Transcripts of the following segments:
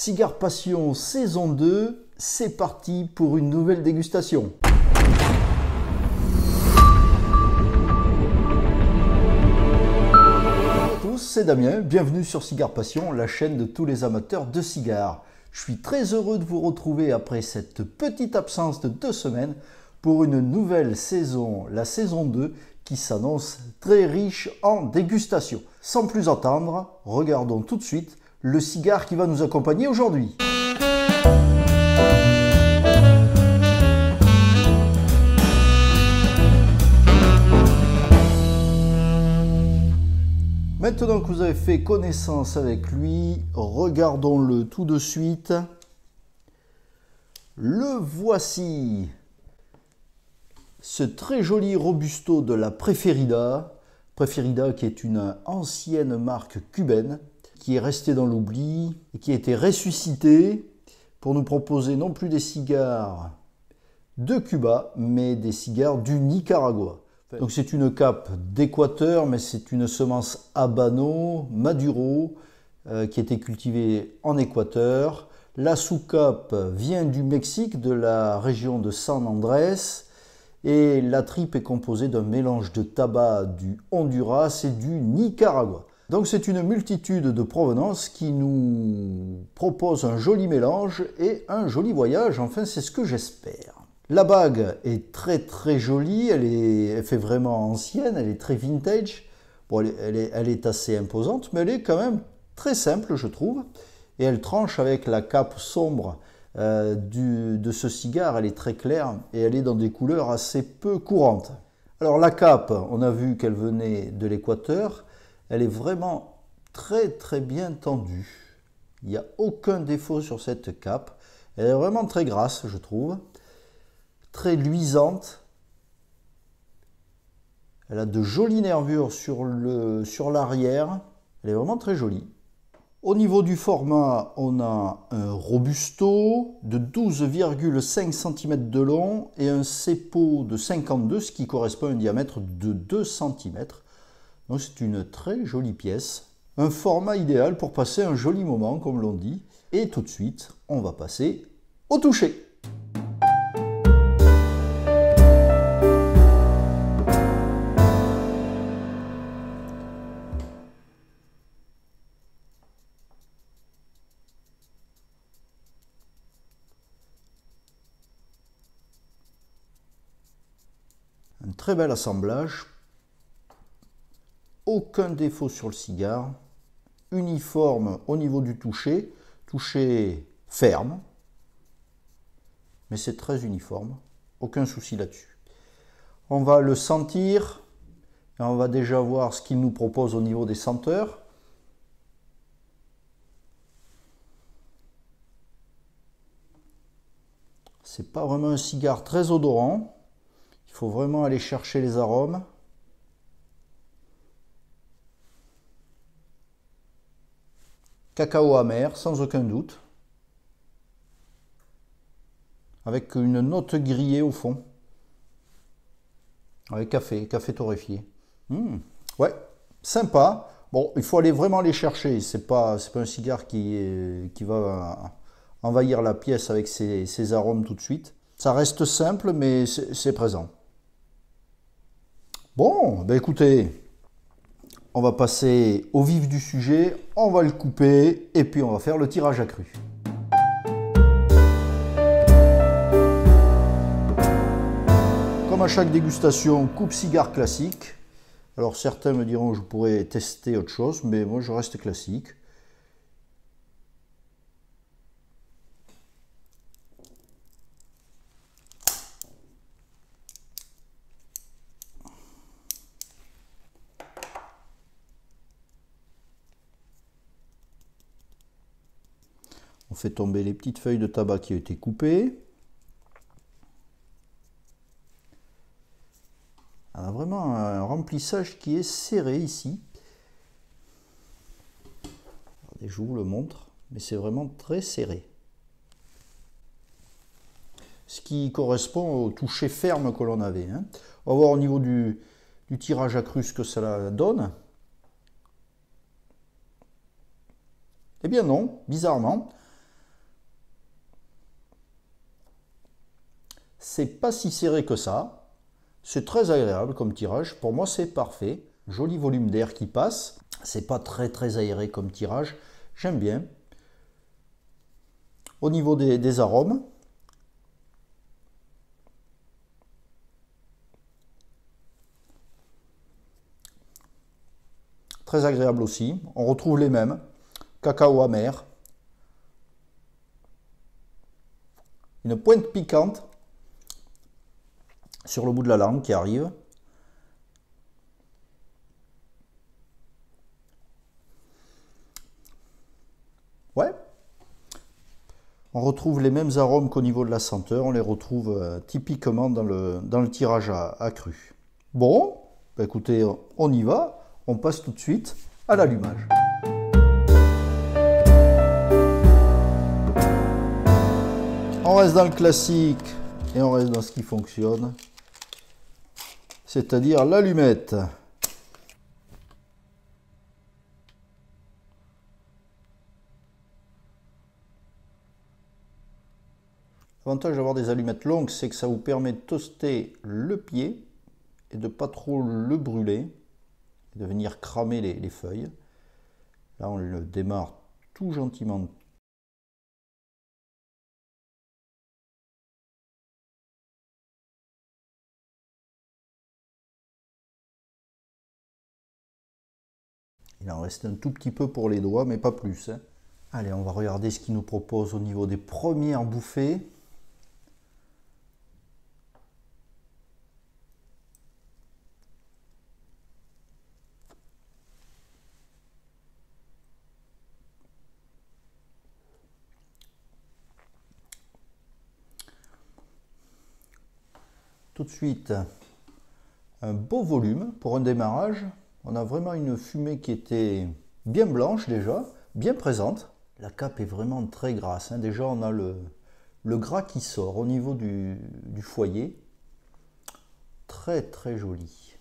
Cigare Passion saison 2, c'est parti pour une nouvelle dégustation. Bonjour à tous, c'est Damien, bienvenue sur Cigare Passion, la chaîne de tous les amateurs de cigares. Je suis très heureux de vous retrouver après cette petite absence de 2 semaines pour une nouvelle saison, la saison 2, qui s'annonce très riche en dégustation. Sans plus attendre, regardons tout de suite le cigare qui va nous accompagner aujourd'hui. Maintenant que vous avez fait connaissance avec lui, regardons-le tout de suite. Le voici. Ce très joli Robusto de la Preferida. Preferida qui est une ancienne marque cubaine qui est restée dans l'oubli et qui a été ressuscitée pour nous proposer non plus des cigares de Cuba, mais des cigares du Nicaragua. Donc c'est une cape d'Équateur, mais c'est une semence Habano, Maduro, qui a été cultivée en Équateur. La sous-cape vient du Mexique, de la région de San Andrés, et la tripe est composée d'un mélange de tabac du Honduras et du Nicaragua. Donc c'est une multitude de provenances qui nous propose un joli mélange et un joli voyage, enfin c'est ce que j'espère. La bague est très jolie, elle fait vraiment ancienne, elle est très vintage. Bon, elle est assez imposante, mais elle est quand même très simple, je trouve. Et elle tranche avec la cape sombre de ce cigare, elle est très claire et elle est dans des couleurs assez peu courantes. Alors la cape, on a vu qu'elle venait de l'Équateur, elle est vraiment très bien tendue. Il n'y a aucun défaut sur cette cape, elle est vraiment très grasse, je trouve. Très luisante. Elle a de jolies nervures sur l'arrière. Elle est vraiment très jolie. Au niveau du format, on a un Robusto de 12,5 cm de long et un Cepo de 52, ce qui correspond à un diamètre de 2 cm. Donc c'est une très jolie pièce. Un format idéal pour passer un joli moment, comme l'on dit. Et tout de suite, on va passer au toucher. Un très bel assemblage, aucun défaut sur le cigare, uniforme au niveau du toucher, toucher ferme, mais c'est très uniforme, aucun souci là-dessus. On va le sentir, et on va déjà voir ce qu'il nous propose au niveau des senteurs. C'est pas vraiment un cigare très odorant. Il faut vraiment aller chercher les arômes. Cacao amer, sans aucun doute. Avec une note grillée au fond. Avec café torréfié. Ouais, sympa. Bon, il faut aller vraiment les chercher. C'est pas un cigare qui va envahir la pièce avec ses arômes tout de suite. Ça reste simple, mais c'est présent. Bon, ben écoutez, on va passer au vif du sujet, on va le couper et puis on va faire le tirage accru. Comme à chaque dégustation, coupe-cigare classique. Alors certains me diront que je pourrais tester autre chose, mais moi je reste classique. On fait tomber les petites feuilles de tabac qui ont été coupées. On a vraiment un remplissage qui est serré ici. Regardez, je vous le montre, mais c'est vraiment très serré. Ce qui correspond au toucher ferme que l'on avait. On va voir au niveau du tirage accru ce que cela donne. Eh bien non, bizarrement. C'est pas si serré que ça. C'est très agréable comme tirage. Pour moi, c'est parfait. Joli volume d'air qui passe. C'est pas très aéré comme tirage. J'aime bien. Au niveau des arômes, très agréable aussi. On retrouve les mêmes. Cacao amer. Une pointe piquante sur le bout de la langue qui arrive. Ouais. On retrouve les mêmes arômes qu'au niveau de la senteur. On les retrouve typiquement dans le tirage à cru. Bon, bah écoutez, on y va. On passe tout de suite à l'allumage. On reste dans le classique et on reste dans ce qui fonctionne, c'est-à-dire l'allumette. L'avantage d'avoir des allumettes longues, c'est que ça vous permet de toaster le pied et de pas trop le brûler, et de venir cramer les feuilles. Là, on le démarre tout gentiment. Il en reste un tout petit peu pour les doigts, mais pas plus. Allez, on va regarder ce qu'il nous propose au niveau des premières bouffées. Tout de suite, un beau volume pour un démarrage. On a vraiment une fumée qui était bien blanche déjà, bien présente. La cape est vraiment très grasse. Déjà, on a le gras qui sort au niveau du foyer. Très joli.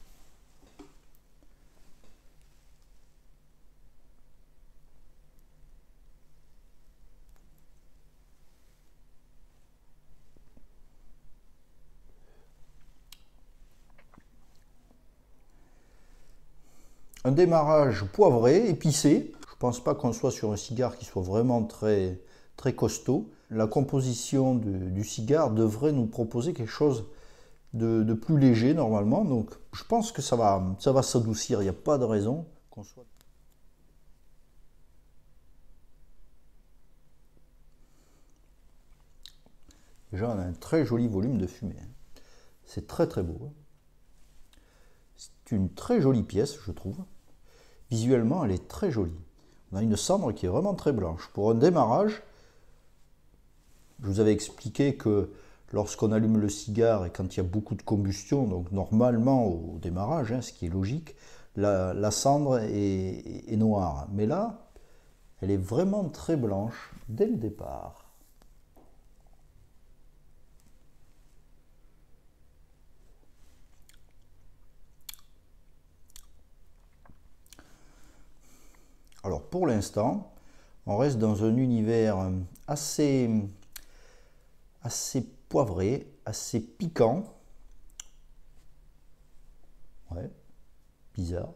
Un démarrage poivré, épicé. Je ne pense pas qu'on soit sur un cigare qui soit vraiment très costaud. La composition du cigare devrait nous proposer quelque chose de plus léger normalement. Donc je pense que ça va s'adoucir. Il n'y a pas de raison qu'on soit... Déjà, on a un très joli volume de fumée. C'est très beau. C'est une très jolie pièce, je trouve. Visuellement, elle est très jolie. On a une cendre qui est vraiment très blanche. Pour un démarrage, je vous avais expliqué que lorsqu'on allume le cigare et quand il y a beaucoup de combustion, donc normalement au démarrage, ce qui est logique, la cendre est noire. Mais là, elle est vraiment très blanche dès le départ. Alors pour l'instant, on reste dans un univers assez poivré, assez piquant. Ouais, bizarre.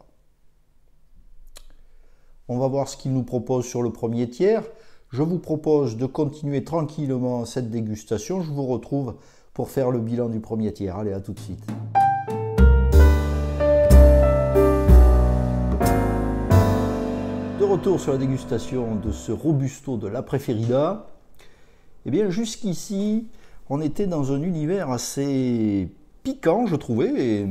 On va voir ce qu'il nous propose sur le premier tiers. Je vous propose de continuer tranquillement cette dégustation. Je vous retrouve pour faire le bilan du premier tiers. Allez, à tout de suite. De retour sur la dégustation de ce Robusto de la Preferida. Eh bien, jusqu'ici, on était dans un univers assez piquant, je trouvais, et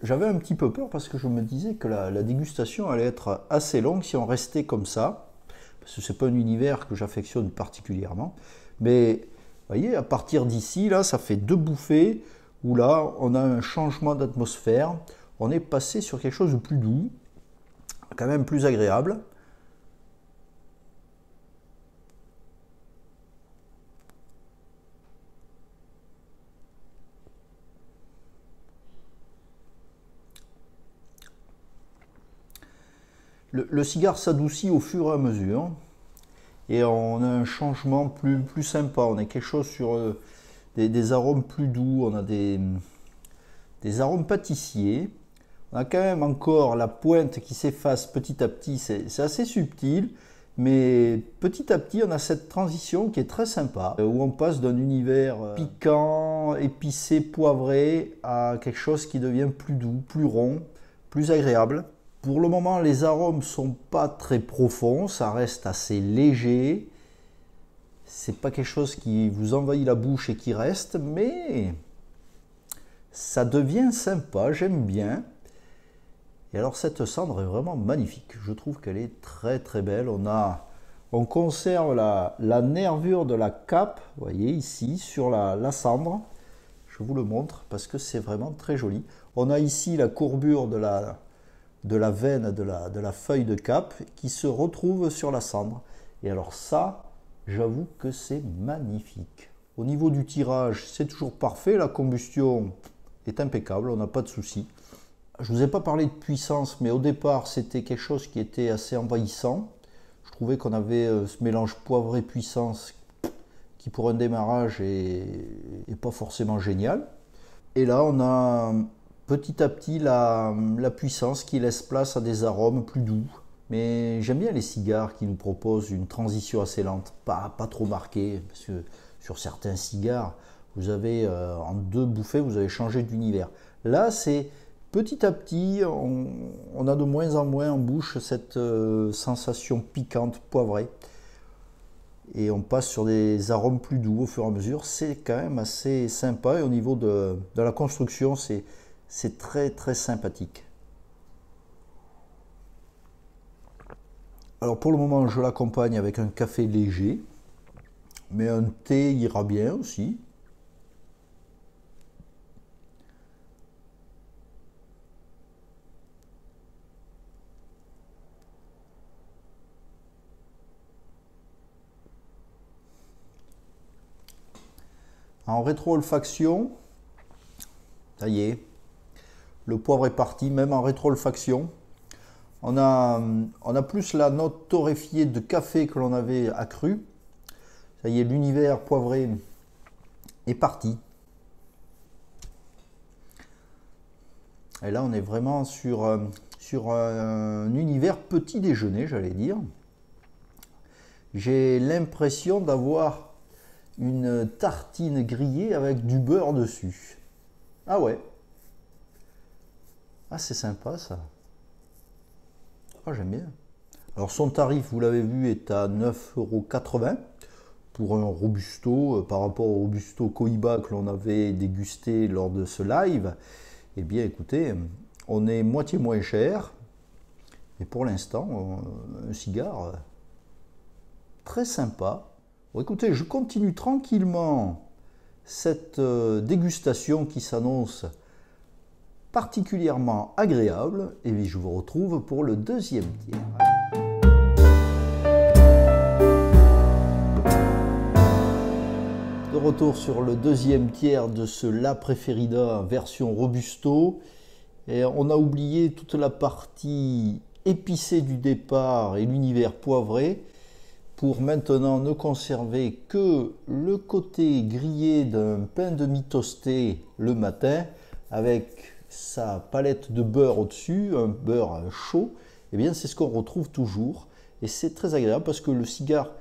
j'avais un petit peu peur parce que je me disais que la dégustation allait être assez longue si on restait comme ça, parce que c'est pas un univers que j'affectionne particulièrement. Mais, vous voyez, à partir d'ici, là, ça fait 2 bouffées où là, on a un changement d'atmosphère. On est passé sur quelque chose de plus doux, quand même plus agréable. Le cigare s'adoucit au fur et à mesure et on a un changement plus sympa. On a quelque chose sur des arômes plus doux, on a des arômes pâtissiers. On a quand même encore la pointe qui s'efface petit à petit, c'est assez subtil, mais petit à petit on a cette transition qui est très sympa, où on passe d'un univers piquant, épicé, poivré, à quelque chose qui devient plus doux, plus rond, plus agréable. Pour le moment, les arômes ne sont pas très profonds, ça reste assez léger. C'est pas quelque chose qui vous envahit la bouche et qui reste, mais ça devient sympa, j'aime bien. Et alors cette cendre est vraiment magnifique, je trouve qu'elle est très très belle. On conserve la nervure de la cape, vous voyez ici, sur la cendre. Je vous le montre parce que c'est vraiment très joli. On a ici la courbure de la veine de la feuille de cape qui se retrouve sur la cendre. Et alors ça, j'avoue que c'est magnifique. Au niveau du tirage, c'est toujours parfait. La combustion est impeccable, on n'a pas de souci. Je ne vous ai pas parlé de puissance, mais au départ, c'était quelque chose qui était assez envahissant. Je trouvais qu'on avait ce mélange poivré-puissance qui, pour un démarrage, est pas forcément génial. Et là, on a petit à petit la puissance qui laisse place à des arômes plus doux. Mais j'aime bien les cigares qui nous proposent une transition assez lente, pas trop marquée, parce que sur certains cigares, vous avez en 2 bouffées, vous avez changé d'univers. Là, c'est petit à petit, on a de moins en moins en bouche cette sensation piquante, poivrée. Et on passe sur des arômes plus doux au fur et à mesure. C'est quand même assez sympa. Et au niveau de la construction, c'est très très sympathique. Alors pour le moment, je l'accompagne avec un café léger. Mais un thé ira bien aussi. En rétro-olfaction, ça y est, le poivre est parti, même en rétro-olfaction. On a plus la note torréfiée de café que l'on avait accrue. Ça y est, l'univers poivré est parti. Et là, on est vraiment sur un univers petit déjeuner, j'allais dire. J'ai l'impression d'avoir une tartine grillée avec du beurre dessus. Ah ouais. Ah, c'est sympa ça. Ah, j'aime bien. Alors son tarif, vous l'avez vu, est à 9,80 € pour un Robusto. Par rapport au Robusto Cohiba que l'on avait dégusté lors de ce live. Eh bien écoutez, on est moitié moins cher. Et pour l'instant, un cigare très sympa. Bon, écoutez, je continue tranquillement cette dégustation qui s'annonce particulièrement agréable. Et je vous retrouve pour le deuxième tiers. De retour sur le deuxième tiers de ce La Preferida version Robusto. Et on a oublié toute la partie épicée du départ et l'univers poivré, pour maintenant ne conserver que le côté grillé d'un pain de mie toasté le matin, avec sa palette de beurre au-dessus, un beurre chaud. Et bien c'est ce qu'on retrouve toujours, et c'est très agréable parce que le cigare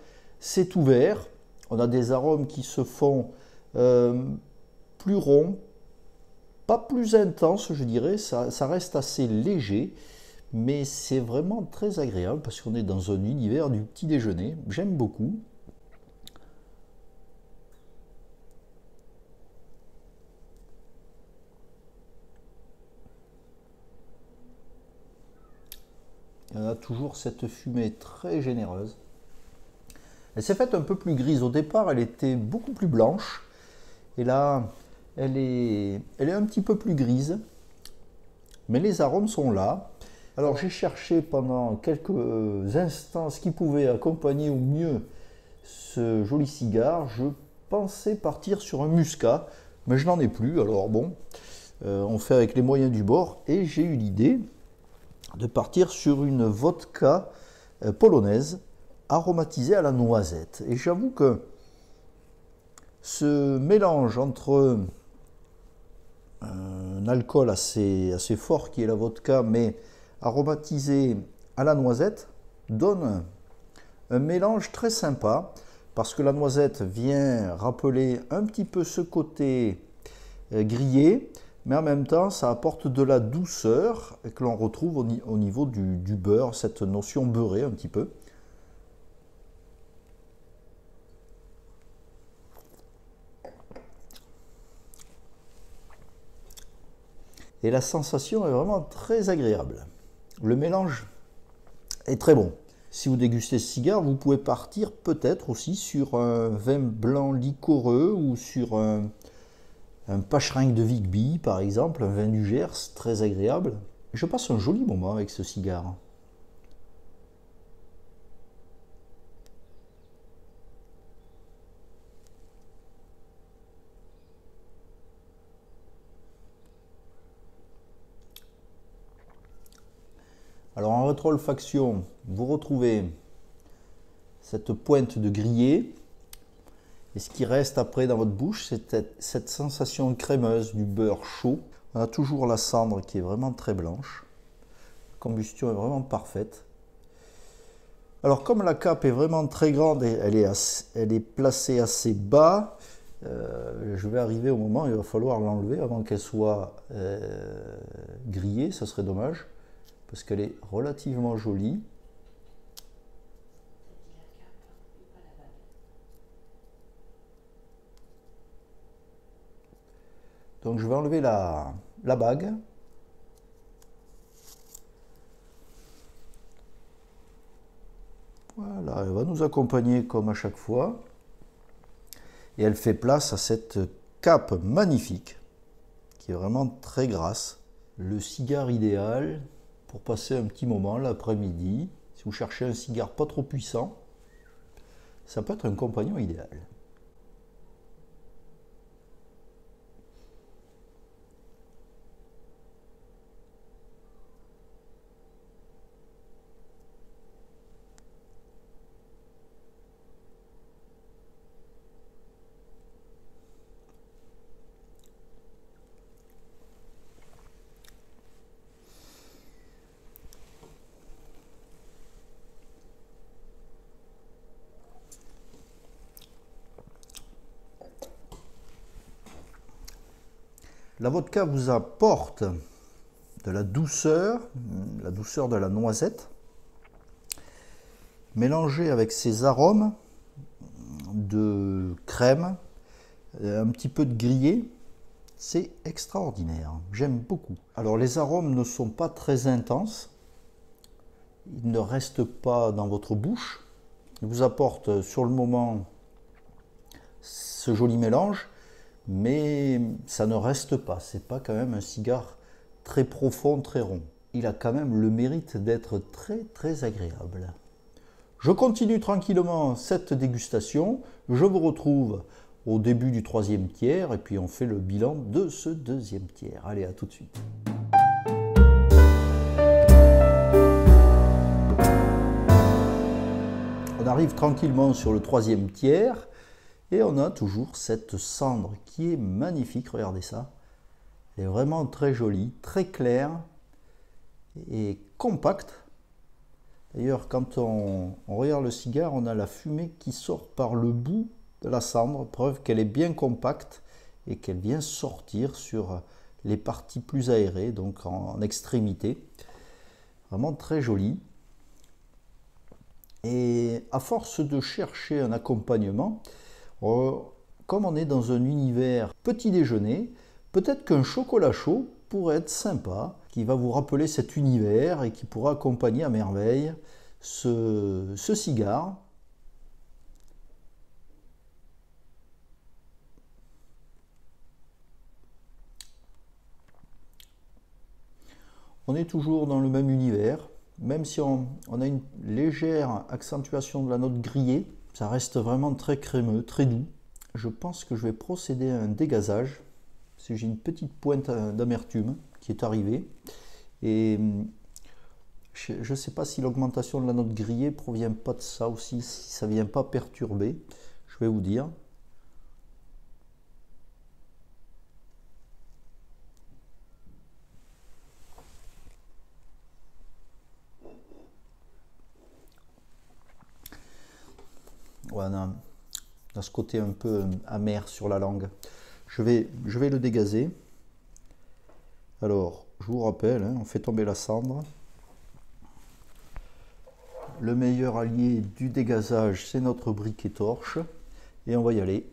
s'est ouvert. On a des arômes qui se font plus ronds, pas plus intenses, je dirais, ça reste assez léger. Mais c'est vraiment très agréable parce qu'on est dans un univers du petit déjeuner. J'aime beaucoup. Il y en a toujours cette fumée très généreuse. Elle s'est faite un peu plus grise au départ, elle était beaucoup plus blanche. Et là, elle est un petit peu plus grise. Mais les arômes sont là. Alors j'ai cherché pendant quelques instants ce qui pouvait accompagner au mieux ce joli cigare. Je pensais partir sur un muscat, mais je n'en ai plus. Alors bon, on fait avec les moyens du bord. Et j'ai eu l'idée de partir sur une vodka polonaise aromatisée à la noisette. Et j'avoue que Ce mélange entre un alcool assez fort qui est la vodka, mais aromatisé à la noisette, donne un mélange très sympa parce que la noisette vient rappeler un petit peu ce côté grillé, mais en même temps ça apporte de la douceur que l'on retrouve au niveau du beurre, cette notion beurrée un petit peu. Et la sensation est vraiment très agréable. Le mélange est très bon. Si vous dégustez ce cigare, vous pouvez partir peut-être aussi sur un vin blanc liquoreux ou sur un Pachenk de Vigby par exemple, un vin du Gers très agréable. Je passe un joli moment avec ce cigare. Alors en rétro-olfaction, vous retrouvez cette pointe de grillé. Et ce qui reste après dans votre bouche, c'est cette sensation crémeuse du beurre chaud. On a toujours la cendre qui est vraiment très blanche. La combustion est vraiment parfaite. Alors comme la cape est vraiment très grande et elle est placée assez bas, je vais arriver au moment où il va falloir l'enlever avant qu'elle soit grillée, ça serait dommage, parce qu'elle est relativement jolie. Donc je vais enlever la bague. Voilà, elle va nous accompagner comme à chaque fois. Et elle fait place à cette cape magnifique, qui est vraiment très grasse. Le cigare idéal pour passer un petit moment l'après-midi. Si vous cherchez un cigare pas trop puissant, ça peut être un compagnon idéal. La vodka vous apporte de la douceur de la noisette, mélangée avec ces arômes de crème, un petit peu de grillé. C'est extraordinaire, j'aime beaucoup. Alors les arômes ne sont pas très intenses, ils ne restent pas dans votre bouche, ils vous apportent sur le moment ce joli mélange, mais ça ne reste pas, c'est pas quand même un cigare très profond, très rond. Il a quand même le mérite d'être très très agréable. Je continue tranquillement cette dégustation, je vous retrouve au début du troisième tiers et puis on fait le bilan de ce deuxième tiers. Allez, à tout de suite. On arrive tranquillement sur le troisième tiers et on a toujours cette cendre qui est magnifique, regardez ça. Elle est vraiment très jolie, très claire et compacte. D'ailleurs, quand on regarde le cigare, on a la fumée qui sort par le bout de la cendre, preuve qu'elle est bien compacte et qu'elle vient sortir sur les parties plus aérées, donc en extrémité. Vraiment très joli. Et à force de chercher un accompagnement, comme on est dans un univers petit déjeuner, peut-être qu'un chocolat chaud pourrait être sympa, qui va vous rappeler cet univers et qui pourra accompagner à merveille ce cigare. On est toujours dans le même univers, même si on a une légère accentuation de la note grillée, ça reste vraiment très crémeux, très doux. Je pense que je vais procéder à un dégazage, parce que j'ai une petite pointe d'amertume qui est arrivée. Et je ne sais pas si l'augmentation de la note grillée provient pas de ça aussi, si ça ne vient pas perturber, je vais vous dire. Ouais, on a ce côté un peu amer sur la langue. Je vais le dégazer. Alors, je vous rappelle, hein, on fait tomber la cendre. Le meilleur allié du dégazage, c'est notre briquet torche. Et on va y aller.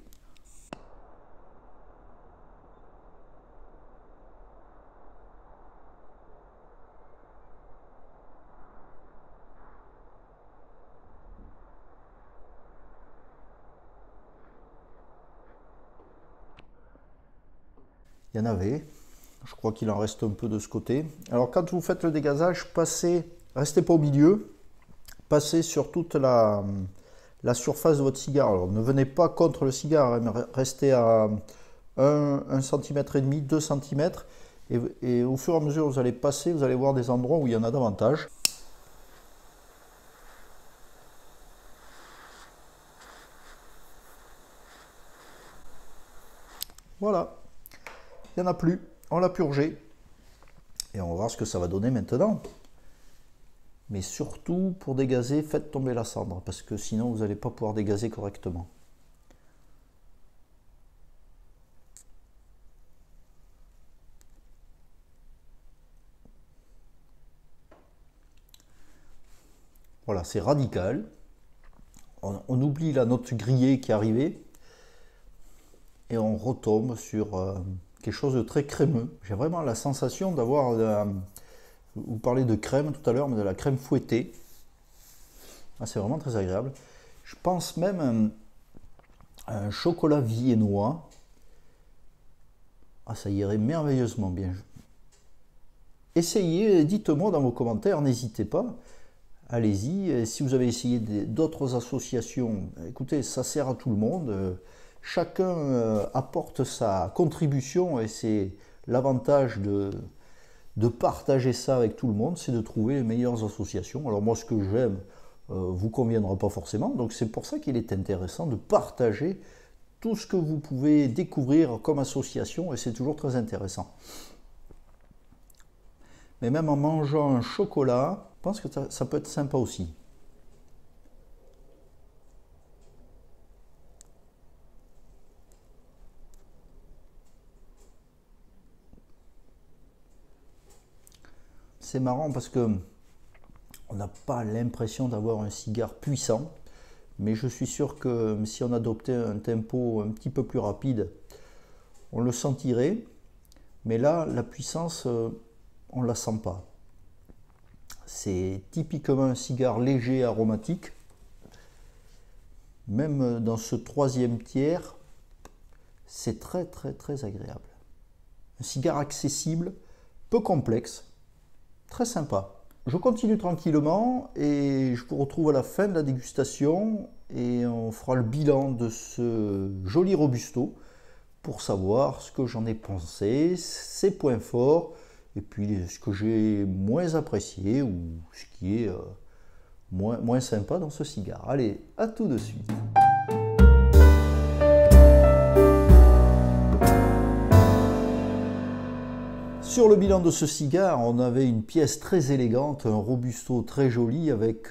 Il y en avait. Je crois qu'il en reste un peu de ce côté. Alors quand vous faites le dégazage, restez pas au milieu, passez sur toute la surface de votre cigare. Alors ne venez pas contre le cigare, mais restez à 1 cm et demi, 2 cm. Et au fur et à mesure que vous allez passer, vous allez voir des endroits où il y en a davantage. Voilà, il n'y en a plus, on l'a purgé. Et on va voir ce que ça va donner maintenant. Mais surtout, pour dégazer, faites tomber la cendre, parce que sinon vous n'allez pas pouvoir dégazer correctement. Voilà, c'est radical. On oublie la note grillée qui est arrivée. Et on retombe sur quelque chose de très crémeux. J'ai vraiment la sensation d'avoir... vous parlez de crème tout à l'heure, mais de la crème fouettée. Ah, c'est vraiment très agréable. Je pense même à un chocolat viennois. Ah, ça irait merveilleusement bien. Essayez, dites-moi dans vos commentaires, n'hésitez pas. Allez-y. Si vous avez essayé d'autres associations, écoutez, ça sert à tout le monde. Chacun apporte sa contribution et c'est l'avantage de partager ça avec tout le monde, c'est de trouver les meilleures associations. Alors moi, ce que j'aime vous conviendra pas forcément, donc c'est pour ça qu'il est intéressant de partager tout ce que vous pouvez découvrir comme association et c'est toujours très intéressant. Mais même en mangeant un chocolat, je pense que ça peut être sympa aussi. C'est marrant parce que on n'a pas l'impression d'avoir un cigare puissant, mais je suis sûr que si on adoptait un tempo un petit peu plus rapide, on le sentirait. Mais là, la puissance, on ne la sent pas. C'est typiquement un cigare léger aromatique. Même dans ce troisième tiers, c'est très très très agréable. Un cigare accessible, peu complexe, très sympa. Je continue tranquillement et je vous retrouve à la fin de la dégustation et on fera le bilan de ce joli Robusto pour savoir ce que j'en ai pensé, ses points forts et puis ce que j'ai moins apprécié ou ce qui est moins sympa dans ce cigare. Allez, à tout de suite. Sur le bilan de ce cigare, on avait une pièce très élégante, un Robusto très joli avec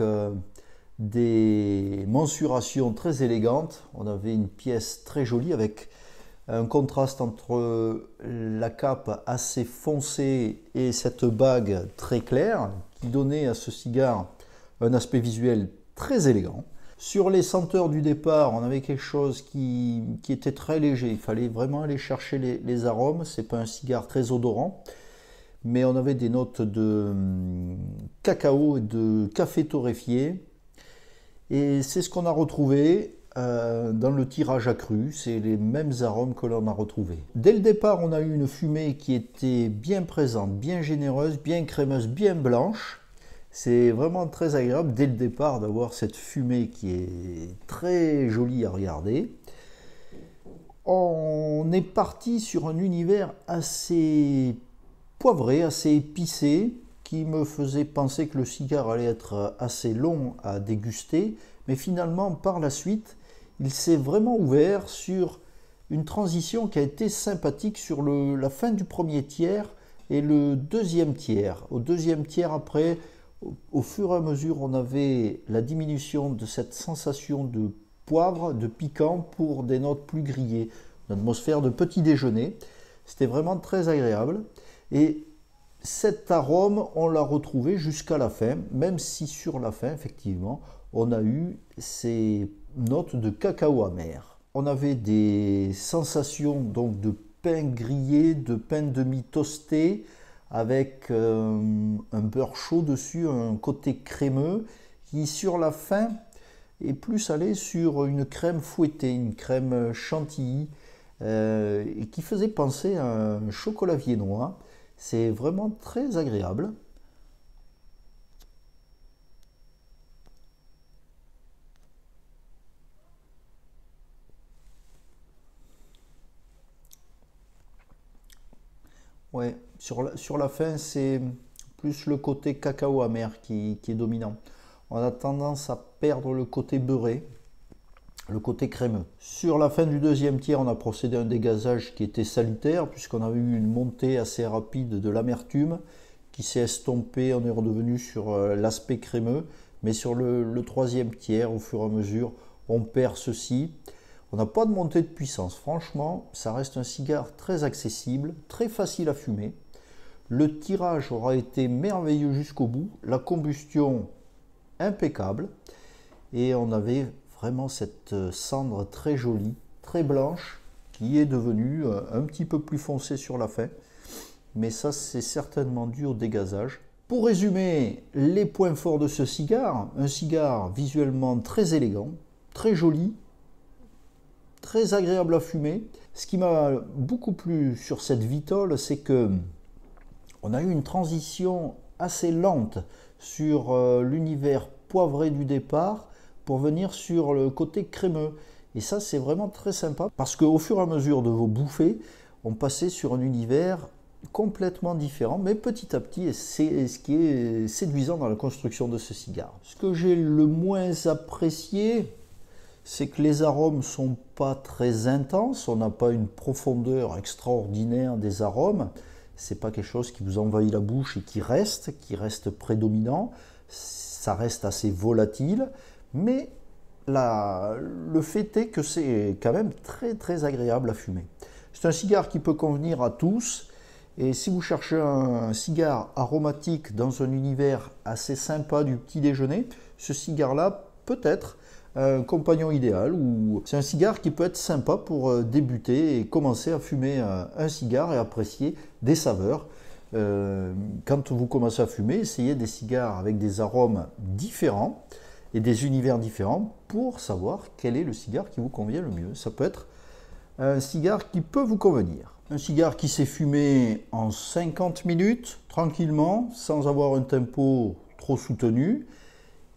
des mensurations très élégantes. On avait une pièce très jolie avec un contraste entre la cape assez foncée et cette bague très claire qui donnait à ce cigare un aspect visuel très élégant. Sur les senteurs du départ, on avait quelque chose qui était très léger. Il fallait vraiment aller chercher les arômes. C'est pas un cigare très odorant, mais on avait des notes de cacao et de café torréfié. Et c'est ce qu'on a retrouvé dans le tirage accru. C'est les mêmes arômes que l'on a retrouvés. Dès le départ, on a eu une fumée qui était bien présente, bien généreuse, bien crémeuse, bien blanche. C'est vraiment très agréable dès le départ d'avoir cette fumée qui est très jolie à regarder. On est parti sur un univers assez poivré, assez épicé, qui me faisait penser que le cigare allait être assez long à déguster. Mais finalement, par la suite, il s'est vraiment ouvert sur une transition qui a été sympathique sur la fin du premier tiers et le deuxième tiers. Au deuxième tiers après, au fur et à mesure, on avait la diminution de cette sensation de poivre, de piquant pour des notes plus grillées. Une atmosphère de petit déjeuner. C'était vraiment très agréable. Et cet arôme, on l'a retrouvé jusqu'à la fin, même si sur la fin, effectivement, on a eu ces notes de cacao amer. On avait des sensations donc de pain grillé, de pain demi toasté, avec un beurre chaud dessus, un côté crémeux, qui sur la fin est plus allé sur une crème fouettée, une crème chantilly, et qui faisait penser à un chocolat viennois. C'est vraiment très agréable. Ouais, sur la fin, c'est plus le côté cacao amer qui est dominant. On a tendance à perdre le côté beurré, le côté crémeux. Sur la fin du deuxième tiers, on a procédé à un dégazage qui était salutaire, puisqu'on avait eu une montée assez rapide de l'amertume qui s'est estompée. On est redevenu sur l'aspect crémeux, mais sur le troisième tiers, au fur et à mesure, on perd ceci. On n'a pas de montée de puissance. Franchement, ça reste un cigare très accessible, très facile à fumer. Le tirage aura été merveilleux jusqu'au bout. La combustion impeccable. Et on avait vraiment cette cendre très jolie, très blanche, qui est devenue un petit peu plus foncée sur la fin. Mais ça, c'est certainement dû au dégazage. Pour résumer les points forts de ce cigare, un cigare visuellement très élégant, très joli, très agréable à fumer. Ce qui m'a beaucoup plu sur cette Vitole, c'est que on a eu une transition assez lente sur l'univers poivré du départ pour venir sur le côté crémeux. Et ça, c'est vraiment très sympa parce qu'au fur et à mesure de vos bouffées, on passait sur un univers complètement différent, mais petit à petit, et c'est ce qui est séduisant dans la construction de ce cigare. Ce que j'ai le moins apprécié, c'est que les arômes ne sont pas très intenses, on n'a pas une profondeur extraordinaire des arômes, c'est pas quelque chose qui vous envahit la bouche et qui reste prédominant, ça reste assez volatile, mais le fait est que c'est quand même très très agréable à fumer. C'est un cigare qui peut convenir à tous, et si vous cherchez un cigare aromatique dans un univers assez sympa du petit déjeuner, ce cigare-là peut être un compagnon idéal, ou c'est un cigare qui peut être sympa pour débuter et commencer à fumer un cigare et apprécier des saveurs. Quand vous commencez à fumer, essayez des cigares avec des arômes différents et des univers différents pour savoir quel est le cigare qui vous convient le mieux. Ça peut être un cigare qui peut vous convenir. Un cigare qui s'est fumé en 50 minutes, tranquillement, sans avoir un tempo trop soutenu.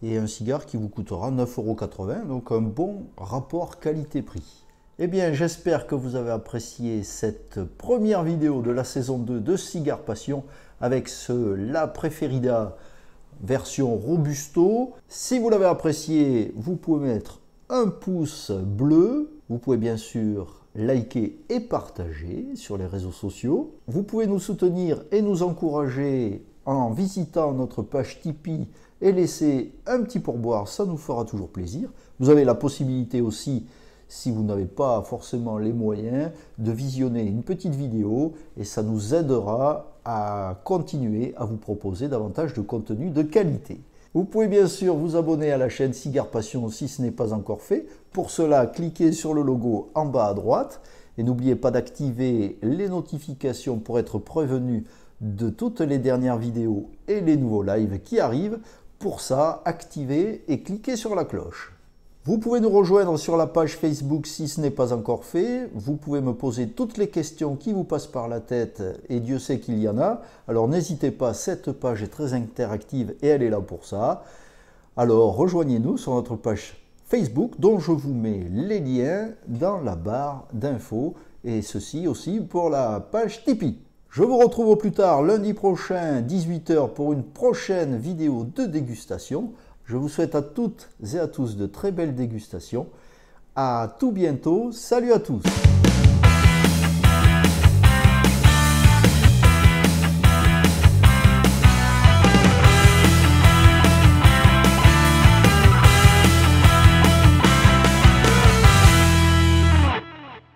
Et un cigare qui vous coûtera 9,80 €, donc un bon rapport qualité-prix. Eh bien, j'espère que vous avez apprécié cette première vidéo de la saison 2 de Cigare Passion avec ce La Preferida version Robusto. Si vous l'avez apprécié, vous pouvez mettre un pouce bleu. Vous pouvez bien sûr liker et partager sur les réseaux sociaux. Vous pouvez nous soutenir et nous encourager en visitant notre page Tipeee et laisser un petit pourboire, ça nous fera toujours plaisir. Vous avez la possibilité aussi, si vous n'avez pas forcément les moyens, de visionner une petite vidéo et ça nous aidera à continuer à vous proposer davantage de contenu de qualité. Vous pouvez bien sûr vous abonner à la chaîne Cigare Passion si ce n'est pas encore fait. Pour cela, cliquez sur le logo en bas à droite et n'oubliez pas d'activer les notifications pour être prévenu de toutes les dernières vidéos et les nouveaux lives qui arrivent. Pour ça, activez et cliquez sur la cloche. Vous pouvez nous rejoindre sur la page Facebook si ce n'est pas encore fait. Vous pouvez me poser toutes les questions qui vous passent par la tête et Dieu sait qu'il y en a. Alors n'hésitez pas, cette page est très interactive et elle est là pour ça. Alors rejoignez-nous sur notre page Facebook dont je vous mets les liens dans la barre d'infos et ceci aussi pour la page Tipeee. Je vous retrouve au plus tard lundi prochain 18 h pour une prochaine vidéo de dégustation. Je vous souhaite à toutes et à tous de très belles dégustations. À tout bientôt. Salut à tous.